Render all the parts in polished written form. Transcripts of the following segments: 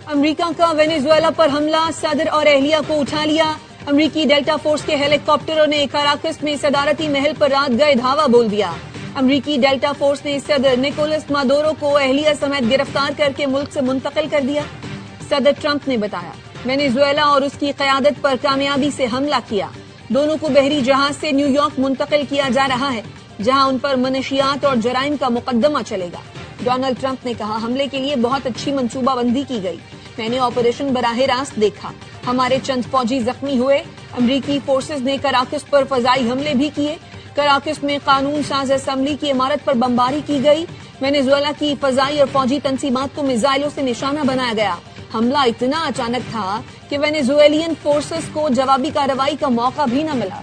امریکہ کا وینیزویلا پر حملہ، صدر اور اہلیہ کو اٹھا لیا۔ امریکی ڈیلٹا فورس کے ہیلی کاپٹروں نے کراکس میں صدارتی محل پر رات گئے دھاوا بول دیا۔ امریکی ڈیلٹا فورس نے صدر نکولس مادورو کو اہلیہ سمیت گرفتار کر کے ملک سے منتقل کر دیا۔ صدر ٹرمپ نے بتایا وینیزویلا اور اس کی قیادت پر کامیابی سے حملہ کیا۔ دونوں کو بحری جہاز سے نیو یارک منتقل کیا جا رہا ہے، جہاں ان پر منشیات اور جرائم کا مقدمہ چلے گا۔ ڈونلڈ ٹرمپ نے کہا حملے کے لیے بہت اچھی منصوبہ بندی کی گئی، میں نے آپریشن براہ راست دیکھا، ہمارے چند فوجی زخمی ہوئے۔ امریکی فورسز نے کراکس پر فضائی حملے بھی کیے۔ کراکس میں قانون ساز اسمبلی کی عمارت پر بمباری کی گئی۔ وینیزویلا کی فضائی اور فوجی تنظیمات کو میزائلوں سے نشانہ بنایا گیا۔ حملہ اتنا اچانک تھا کہ وینیزویلین فورسز کو جوابی کارروائی کا موقع بھی نہ ملا۔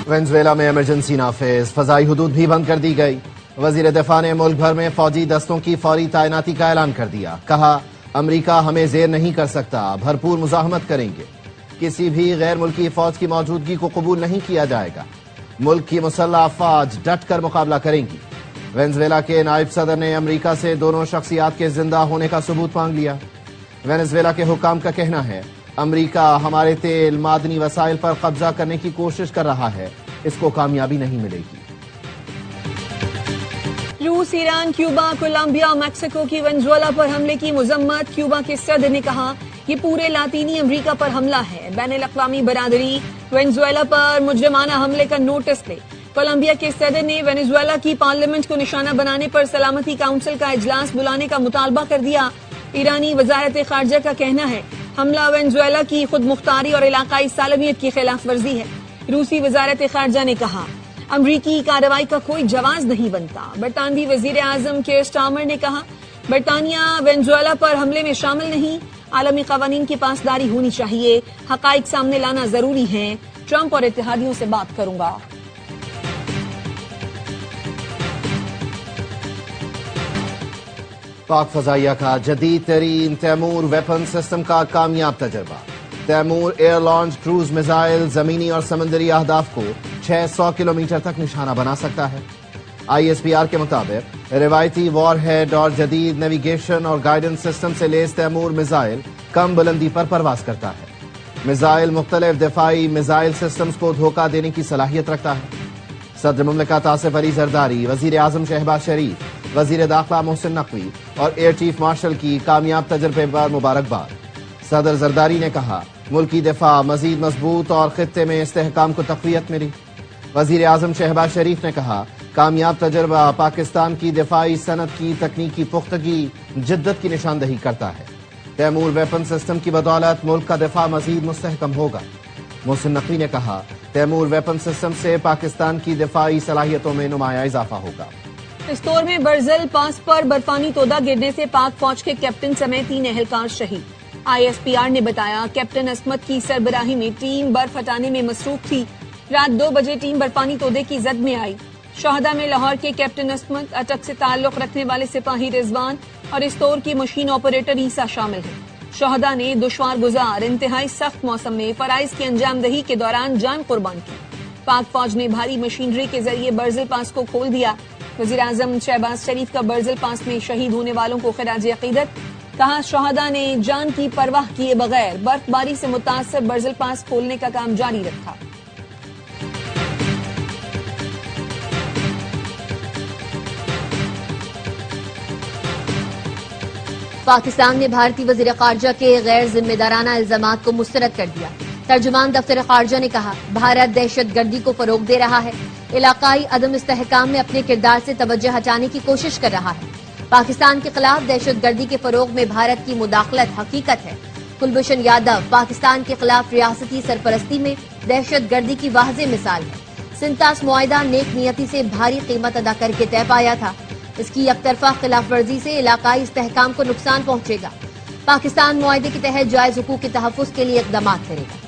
وینزویلا میں ایمرجنسی نافذ، فضائی حدود بھی بند کر دی گئی۔ وزیر دفاع نے ملک بھر میں فوجی دستوں کی فوری تعیناتی کا اعلان کر دیا، کہا امریکہ ہمیں زیر نہیں کر سکتا، بھرپور مزاحمت کریں گے، کسی بھی غیر ملکی فوج کی موجودگی کو قبول نہیں کیا جائے گا، ملک کی مسلح افواج ڈٹ کر مقابلہ کریں گی۔ وینزویلا کے نائب صدر نے امریکہ سے دونوں شخصیات کے زندہ ہونے کا ثبوت مانگ لیا۔ وینزویلا کے حکام کا کہنا ہے امریکہ ہمارے تیل معدنی وسائل پر قبضہ کرنے کی کوشش کر رہا ہے، اس کو کامیابی نہیں ملے گی۔ روس، ایران، کیوبا، کولمبیا اور میکسیکو کی وینزویلا پر حملے کی مذمت۔ کیوبا کے صدر نے کہا یہ پورے لاطینی امریکہ پر حملہ ہے، بین الاقوامی برادری وینزویلا پر مجرمانہ حملے کا نوٹس لے۔ کولمبیا کے صدر نے وینزویلا کی پارلیمنٹ کو نشانہ بنانے پر سلامتی کونسل کا اجلاس بلانے کا مطالبہ کر دیا۔ ایرانی وزارت خارجہ کا کہنا ہے حملہ وینزویلا کی خود مختاری اور علاقائی سالمیت کی خلاف ورزی ہے۔ روسی وزارت خارجہ نے کہا امریکی کارروائی کا کوئی جواز نہیں بنتا۔ برطانوی وزیر اعظم کیئر سٹارمر نے کہا برطانیہ وینزویلا پر حملے میں شامل نہیں، عالمی قوانین کی پاسداری ہونی چاہیے، حقائق سامنے لانا ضروری ہے، ٹرمپ اور اتحادیوں سے بات کروں گا۔ پاک فضائیہ کا جدید ترین تیمور ویپن سسٹم کا کامیاب تجربہ۔ Taimur air launch cruise missile زمینی اور سمندری اہداف کو 600 کلومیٹر تک نشانہ بنا سکتا ہے۔ ISPR کے مطابق روایتی وار ہیڈ اور جدید نیویگیشن اور گائیڈنس سسٹم سے لیس تیمور میزائل کم بلندی پر پرواز کرتا ہے۔ میزائل مختلف دفاعی میزائل سسٹمز کو دھوکہ دینے کی صلاحیت رکھتا ہے۔ صدر مملکت آصف علی زرداری، وزیر اعظم شہباز شریف، وزیر داخلہ محسن نقوی اور ایئر چیف مارشل کی کامیاب تجربے پر مبارکباد۔ صدر زرداری نے کہا ملکی دفاع مزید مضبوط اور خطے میں استحکام کو تقویت ملی۔ وزیر اعظم شہباز شریف نے کہا کامیاب تجربہ پاکستان کی دفاعی صنعت کی تکنیکی پختگی جدت کی نشاندہی کرتا ہے۔ تیمور ویپن سسٹم کی بدولت ملک کا دفاع مزید مستحکم ہوگا۔ محسن نقوی نے کہا تیمور ویپن سسٹم سے پاکستان کی دفاعی صلاحیتوں میں نمایاں اضافہ ہوگا۔ استور میں برزل پاس پر برفانی تودہ گرنے سے پاک فوج کے کیپٹن سمیت 3 اہلکار شہید۔ ISPR نے بتایا کیپٹن عصمت کی سربراہی میں ٹیم برف ہٹانے میں مصروف تھی۔ رات 2 بجے ٹیم برفانی تودے کی زد میں آئی۔ شہداء میں لاہور کے کیپٹن عصمت، اٹک سے تعلق رکھنے والے سپاہی رضوان اور استور کی مشین آپریٹر عیسیٰ شامل ہیں۔ شہداء نے دشوار گزار انتہائی سخت موسم میں فرائض کی انجام دہی کے دوران جان قربان کی۔ پاک فوج نے بھاری مشینری کے ذریعے برزل پاس کو کھول دیا۔ وزیر اعظم شہباز شریف کا برزل پاس میں شہید ہونے والوں کو خراج عقیدت، کہا شہداء نے جان کی پرواہ کیے بغیر برف باری سے متاثر برزل پاس کھولنے کا کام جاری رکھا۔ پاکستان نے بھارتی وزیر خارجہ کے غیر ذمہ دارانہ الزامات کو مسترد کر دیا۔ ترجمان دفتر خارجہ نے کہا بھارت دہشت گردی کو فروغ دے رہا ہے، علاقائی عدم استحکام میں اپنے کردار سے توجہ ہٹانے کی کوشش کر رہا ہے۔ پاکستان کے خلاف دہشت گردی کے فروغ میں بھارت کی مداخلت حقیقت ہے۔ کلبھوشن یادو پاکستان کے خلاف ریاستی سرپرستی میں دہشت گردی کی واضح مثال ہے۔ سنتاس معاہدہ نیک نیتی سے بھاری قیمت ادا کر کے طے پایا تھا، اس کی یک طرفہ خلاف ورزی سے علاقائی استحکام کو نقصان پہنچے گا۔ پاکستان معاہدے کے تحت جائز حقوق کے تحفظ کے لیے اقدامات کرے گا۔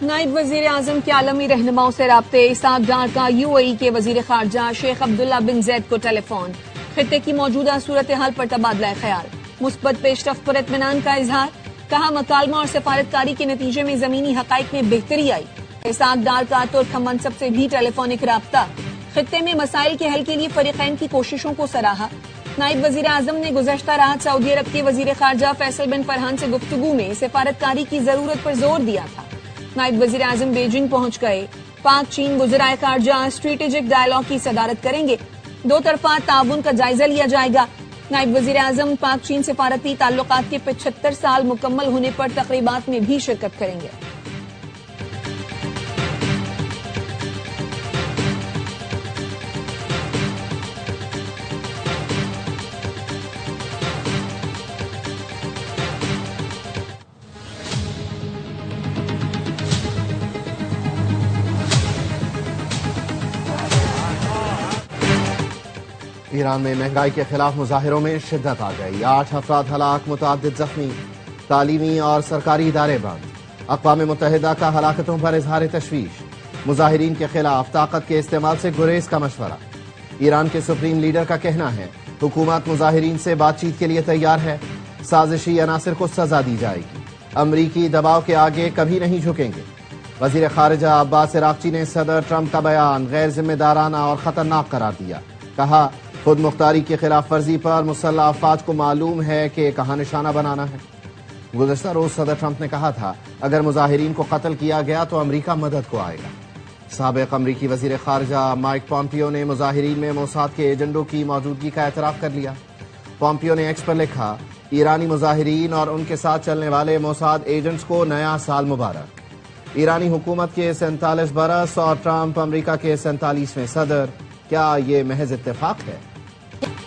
نائب وزیر اعظم کے عالمی رہنماؤں سے رابطے، اسحاق ڈار کا UAE کے وزیر خارجہ شیخ عبداللہ بن زید کو ٹیلی فون، خطے کی موجودہ صورتحال پر تبادلہ خیال، مثبت پیش رفت پر اطمینان کا اظہار۔ کہا مکالمہ اور سفارتکاری کے نتیجے میں زمینی حقائق میں بہتری آئی. اسحاق ڈار کارتور منصب سے بھی ٹیلی فونک رابطہ. خطے میں مسائل کے حل کے لیے فریقین کی کوششوں کو سراہا. نائب وزیر اعظم نے گزشتہ رات سعودی عرب کے وزیر خارجہ فیصل بن فرحان سے گفتگو میں سفارتکاری کی ضرورت پر زور دیا تھا. نائب وزیر اعظم بیجنگ پہنچ گئے. پاک چین وزرائے خارجہ اسٹریٹجک ڈائیلاگ کی صدارت کریں گے. دو طرفہ تعاون کا جائزہ لیا جائے گا. نائب وزیر اعظم پاک چین سفارتی تعلقات کے 75 سال مکمل ہونے پر تقریبات میں بھی شرکت کریں گے. ایران میں مہنگائی کے خلاف مظاہروں میں شدت آ گئی. 8 افراد ہلاک، متعدد زخمی، تعلیمی اور سرکاری ادارے بند. اقوام متحدہ کا ہلاکتوں پر اظہار تشویش. مظاہرین کے خلاف طاقت کے استعمال سے گریز کا مشورہ. ایران کے سپریم لیڈر کا کہنا ہے حکومت مظاہرین سے بات چیت کے لیے تیار ہے. سازشی عناصر کو سزا دی جائے گی. امریکی دباؤ کے آگے کبھی نہیں جھکیں گے. وزیر خارجہ عباس عراقچی نے صدر ٹرمپ کا بیان غیر ذمہ دارانہ اور خطرناک قرار دیا. کہا خود مختاری کی خلاف ورزی پر مسلح افواج کو معلوم ہے کہ کہاں نشانہ بنانا ہے. گزشتہ روز صدر ٹرمپ نے کہا تھا اگر مظاہرین کو قتل کیا گیا تو امریکہ مدد کو آئے گا. سابق امریکی وزیر خارجہ مائک پومپیو نے مظاہرین میں موساد کے ایجنڈوں کی موجودگی کا اعتراف کر لیا. پومپیو نے ایکس پر لکھا ایرانی مظاہرین اور ان کے ساتھ چلنے والے موساد ایجنٹس کو نیا سال مبارک. ایرانی حکومت کے 47 برس اور ٹرمپ امریکہ کے 47ویں صدر، کیا یہ محض اتفاق ہے؟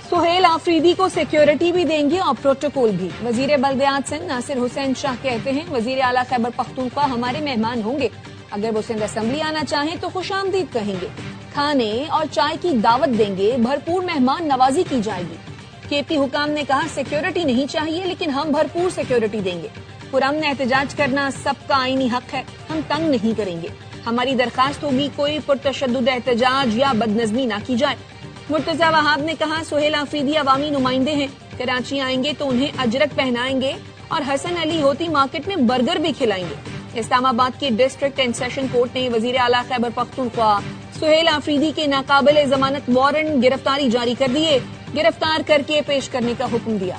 سہیل آفریدی کو سیکیورٹی بھی دیں گے اور پروٹوکول بھی. وزیر بلدیات سندھ ناصر حسین شاہ کہتے ہیں وزیر اعلیٰ خیبر پختونخوا ہمارے مہمان ہوں گے. اگر وہ سندھ اسمبلی آنا چاہیں تو خوش آمدید کہیں گے. کھانے اور چائے کی دعوت دیں گے. بھرپور مہمان نوازی کی جائے گی. کے پی حکام نے کہا سیکیورٹی نہیں چاہیے لیکن ہم بھرپور سیکیورٹی دیں گے. پرامن احتجاج کرنا سب کا آئینی حق ہے. ہم تنگ نہیں کریں گے. ہماری درخواست ہوگی کوئی پرتشدد احتجاج یا بدنظمی نہ کی جائے. مرتضی وہاب نے کہا سہیل آفریدی عوامی نمائندے ہیں. کراچی آئیں گے تو انہیں اجرک پہنائیں گے اور حسن علی ہوتی مارکیٹ میں برگر بھی کھلائیں گے. اسلام آباد کے ڈسٹرکٹ اینڈ سیشن کورٹ نے وزیر اعلیٰ خیبر پختونخوا سہیل آفریدی کے ناقابل ضمانت وارنٹ گرفتاری جاری کر دیے. گرفتار کر کے پیش کرنے کا حکم دیا.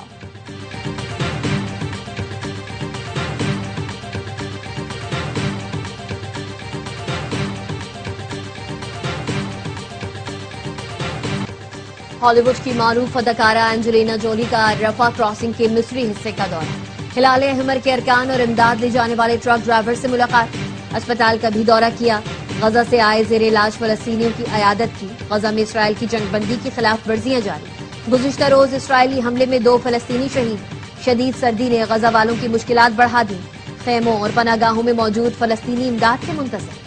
ہالی ووڈ کی معروف اداکارہ اینجلینا جولی کا رفح کراسنگ کے مصری حصے کا دورہ. ہلال احمر کے ارکان اور امداد لے جانے والے ٹرک ڈرائیور سے ملاقات. اسپتال کا بھی دورہ کیا. غزہ سے آئے زیر علاج فلسطینیوں کی عیادت کی. غزہ میں اسرائیل کی جنگ بندی کی خلاف ورزیاں جاری. گزشتہ روز اسرائیلی حملے میں 2 فلسطینی شہید. شدید سردی نے غزہ والوں کی مشکلات بڑھا دی. خیموں اور پناہ گاہوں میں موجود فلسطینی امداد سے منتظر.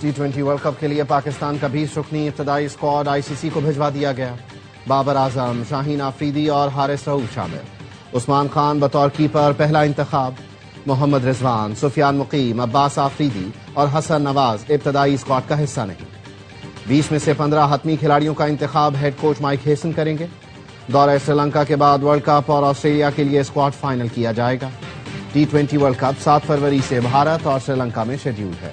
T20 ورلڈ کپ کے لیے پاکستان کا 20 رکنی ابتدائی اسکواڈ آئی سی سی کو بھجوا دیا گیا. بابر اعظم، شاہین آفریدی اور حارث رؤوف شامل. عثمان خان بطور کیپر پہلا انتخاب. محمد رضوان، سفیان مقیم، عباس آفریدی اور حسن نواز ابتدائی اسکواڈ کا حصہ نہیں. 20 میں سے 15 حتمی کھلاڑیوں کا انتخاب ہیڈ کوچ مائک ہیسن کریں گے. دورہ سری لنکا کے بعد ورلڈ کپ اور آسٹریلیا کے لیے اسکواڈ فائنل کیا جائے گا. T20 ورلڈ کپ 7 فروری سے بھارت اور سری لنکا میں شیڈیول ہے.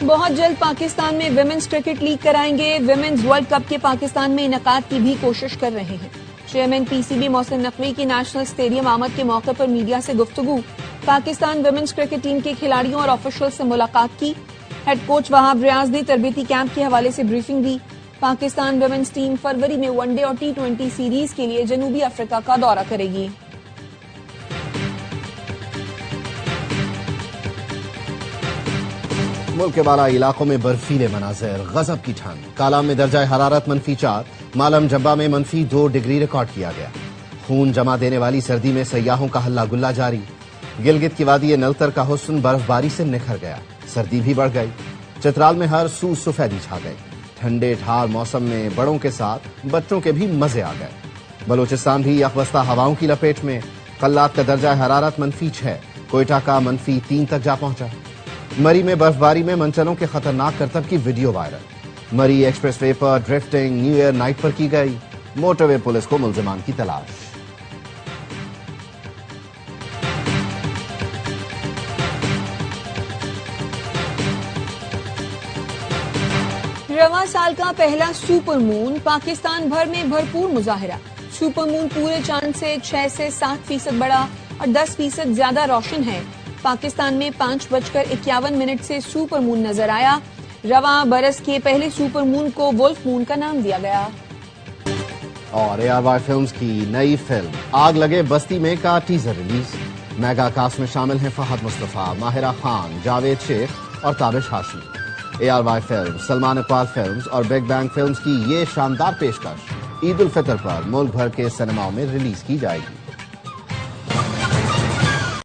بہت جلد پاکستان میں ویمنز کرکٹ لیگ کرائیں گے. ویمنز ورلڈ کپ کے پاکستان میں انعقاد کی بھی کوشش کر رہے ہیں. Chairman P C B Mohsin Naqvi کی نیشنل اسٹیڈیم آمد کے موقع پر میڈیا سے گفتگو. پاکستان ویمنز کرکٹ ٹیم کے کھلاڑیوں اور آفیشل سے ملاقات کی. ہیڈ کوچ وہاب ریاض نے تربیتی کیمپ کے حوالے سے بریفنگ دی. پاکستان ویمنز ٹیم فروری میں ون ڈے اور T20 سیریز کے لیے جنوبی افریقہ کا دورہ کرے گی. ملک کے بالائی علاقوں میں برفیلے مناظر، غضب کی ٹھنڈ. کالام میں درجہ حرارت -4، مالم جبہ میں -2 ڈگری ریکارڈ کیا گیا. خون جما دینے والی سردی میں سیاحوں کا ہلہ گلہ جاری. گلگت کی وادی نلتر کا حسن برف باری سے نکھر گیا. سردی بھی بڑھ گئی. چترال میں ہر سو سفیدی چھا گئی. ٹھنڈے ٹھار موسم میں بڑوں کے ساتھ بچوں کے بھی مزے آ گئے. بلوچستان بھی یکوستہ ہواؤں کی لپیٹ میں، قلات کا درجہ حرارت -6، کوئٹہ کا -3 تک جا پہنچا۔ مری میں برف باری میں منچلوں کے خطرناک کرتب کی ویڈیو وائرل۔ مری ایکسپریس وے پر ڈرفٹنگ نیو ایئر نائٹ پر کی گئی، موٹر وے پولیس کو ملزمان کی تلاش۔ رواں سال کا پہلا سپر مون، پاکستان بھر میں بھرپور مظاہرہ۔ سپر مون پورے چاند سے 6 سے 7% بڑا اور 10% زیادہ روشن ہے۔ پاکستان میں 5:51 سے سپر مون نظر آیا۔ رواں برس کے پہلے سپر مون کو وولف مون کا نام دیا گیا۔ اور ARY فلمز کی نئی فلم آگ لگے بستی میں کا ٹیزر ریلیز۔ میگا کاسٹ میں شامل ہیں فہد مصطفیٰ، ماہرہ خان، جاوید شیخ اور Tabish Hashmi. ARY films, Salman Iqbal films اور بگ بینگ فلمز کی یہ شاندار پیشکش عید الفطر پر ملک بھر کے سینماؤں میں ریلیز کی جائے گی۔